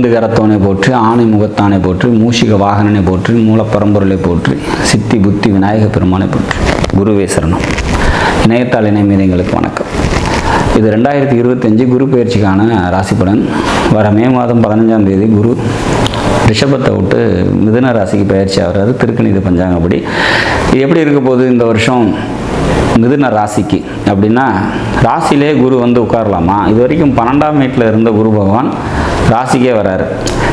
ஐந்து கரத்தோனை போற்றி, ஆணை முகத்தானை போற்றி, மூஷிக வாகனனை போற்றி, மூலப்பரம்பொருளை போற்றி, சித்தி புத்தி விநாயக பெருமானை போற்றி. குருவே சரணம். இணையத்தாள் இணைமீதங்களுக்கு வணக்கம். இது 2025 குரு பயிற்சிக்கான ராசி பலன். வர மே மாதம் 15ஆம் தேதி குரு ரிஷபத்தை விட்டு மிதுன ராசிக்கு பயிற்சி ஆகிறாரு. திருக்கணித பஞ்சாங்கப்படி இது எப்படி இருக்க போகுது இந்த வருஷம் மிதுன ராசிக்கு அப்படின்னா, ராசியிலே குரு வந்து உட்காரலாமா? இது வரைக்கும் 12ஆம் வீட்டில் இருந்த குரு பகவான் ராசிக்கே வராரு.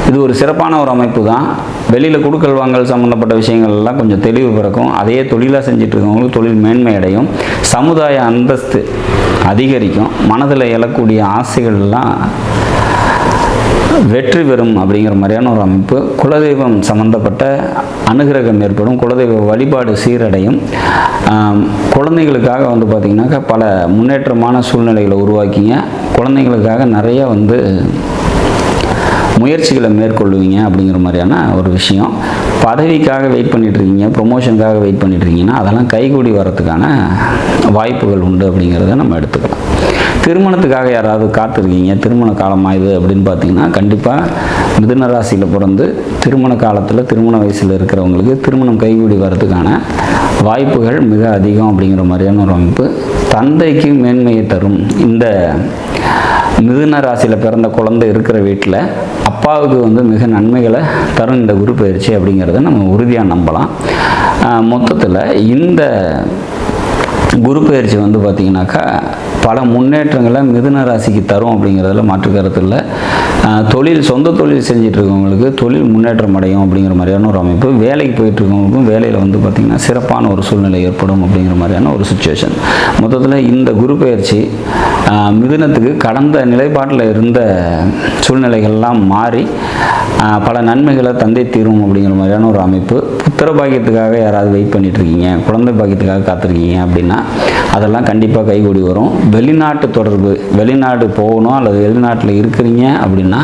இது ஒரு சிறப்பான ஒரு அமைப்பு தான். வெளியில் கொடுக்கல் வாங்கல் சம்மந்தப்பட்ட விஷயங்கள் எல்லாம் கொஞ்சம் தெளிவு பிறக்கும். அதையே தொழிலாக செஞ்சுட்டு இருக்கவங்களுக்கு தொழில் மேன்மை அடையும், சமுதாய அந்தஸ்து அதிகரிக்கும், மனதில் எழக்கூடிய ஆசைகள்லாம் வெற்றி பெறும் அப்படிங்கிற மாதிரியான ஒரு அமைப்பு. குலதெய்வம் சம்மந்தப்பட்ட அனுகிரகம் ஏற்படும், குலதெய்வ வழிபாடு சீரடையும். குழந்தைகளுக்காக வந்து பார்த்திங்கனாக்கா பல முன்னேற்றமான சூழ்நிலைகளை உருவாக்கிங்க. குழந்தைங்களுக்காக நிறைய வந்து முயற்சிகளை மேற்கொள்ளுவீங்க அப்படிங்கிற மாதிரியான ஒரு விஷயம். பதவிக்காக வெயிட் பண்ணிட்டுருக்கீங்க, ப்ரொமோஷனுக்காக வெயிட் பண்ணிட்டுருக்கீங்கன்னா அதெல்லாம் கைகூடி வரத்துக்கான வாய்ப்புகள் உண்டு அப்படிங்கிறத நம்ம எடுத்துக்கலாம். திருமணத்துக்காக யாராவது காத்திருக்கீங்க, திருமண காலமாக இது அப்படின்னு பார்த்தீங்கன்னா, கண்டிப்பாக மிதுன ராசியில் பிறந்து திருமண காலத்தில் திருமண வயசில் இருக்கிறவங்களுக்கு திருமணம் கைகூடி வரதுக்கான வாய்ப்புகள் மிக அதிகம் அப்படிங்கிற மாதிரியான ஒரு அமைப்பு. தந்தைக்கு மேன்மையை தரும். இந்த மிதுன ராசியில் பிறந்த குழந்தை இருக்கிற வீட்டில் அப்பாவுக்கு வந்து மிக நன்மைகளை தரும் இந்த குரு பயிற்சி அப்படிங்கிறத நம்ம உறுதியாக நம்பலாம். மொத்தத்தில் இந்த குரு பயிற்சி வந்து பார்த்திங்கனாக்கா பல முன்னேற்றங்களை மிதுன ராசிக்கு தரும் அப்படிங்கிறதுல மாற்று கருத்து இல்லை. தொழில், சொந்த தொழில் செஞ்சிட்ருக்கவங்களுக்கு தொழில் முன்னேற்றம் அடையும் அப்படிங்கிற மாதிரியான ஒரு அமைப்பு. வேலைக்கு போயிட்டுருக்கவங்களுக்கும் வேலையில் வந்து பார்த்திங்கன்னா சிறப்பான ஒரு சூழ்நிலை ஏற்படும் அப்படிங்கிற மாதிரியான ஒரு சுச்சுவேஷன். மொத்தத்தில் இந்த குரு பயிற்சி மிதுனத்துக்கு கடந்த நிலைப்பாட்டில் இருந்த சூழ்நிலைகள்லாம் மாறி பல நன்மைகளை தந்தை தீரும் அப்படிங்கிற மாதிரியான ஒரு அமைப்பு. புத்திர பாக்கியத்துக்காக யாராவது வெயிட் பண்ணிட்டுருக்கீங்க, குழந்தை பாக்கியத்துக்காக காத்திருக்கீங்க அப்படின்னா அதெல்லாம் கண்டிப்பாக கைகூடி வரும். வெளிநாட்டு தொடர்பு, வெளிநாடு போகணும் அல்லது வெளிநாட்டில் இருக்கிறீங்க அப்படின்னா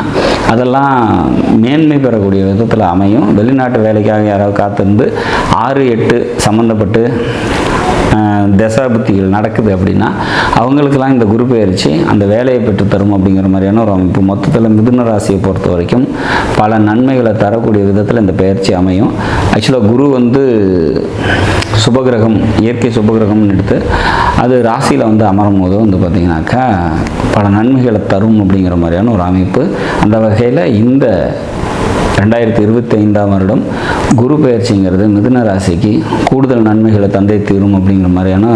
அதெல்லாம் மேன்மை பெறக்கூடிய விதத்தில் அமையும். வெளிநாட்டு வேலைக்காக யாராவது காத்திருந்து 6-8 சம்மந்தப்பட்டு தசாபுத்திகள் நடக்குது அப்படின்னா அவங்களுக்கெல்லாம் இந்த குரு பயிற்சி அந்த வேலையை பெற்றுத்தரும் அப்படிங்கிற மாதிரியான ஒரு அமைப்பு. மொத்தத்தில் மிதுன ராசியை பொறுத்த வரைக்கும் பல நன்மைகளை தரக்கூடிய விதத்தில் இந்த பயிற்சி அமையும். ஆக்சுவலாக குரு வந்து சுபகிரகம், இயற்கை சுபகிரகம்னு எடுத்து அது ராசியில் வந்து அமரும் போது வந்து பார்த்திங்கனாக்கா பல நன்மைகளை தரும் அப்படிங்கிற மாதிரியான ஒரு அமைப்பு. அந்த வகையில் இந்த 2025ஆம் வருடம் குரு பயிற்சிங்கிறது மிதுன ராசிக்கு கூடுதல் நன்மைகளை தந்தை தீரும் அப்படிங்கிற மாதிரியான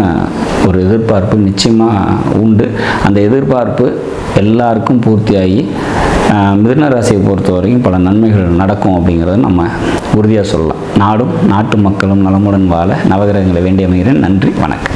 ஒரு எதிர்பார்ப்பு நிச்சயமாக உண்டு. அந்த எதிர்பார்ப்பு எல்லாருக்கும் பூர்த்தியாகி மிதுன ராசியை பொறுத்த வரைக்கும் பல நன்மைகள் நடக்கும் அப்படிங்கிறத நம்ம உறுதியாக சொல்லலாம். நாடும் நாட்டு மக்களும் நலமுடன் வாழ நவகிரகங்களை வேண்டி அமைகிறேன். நன்றி, வணக்கம்.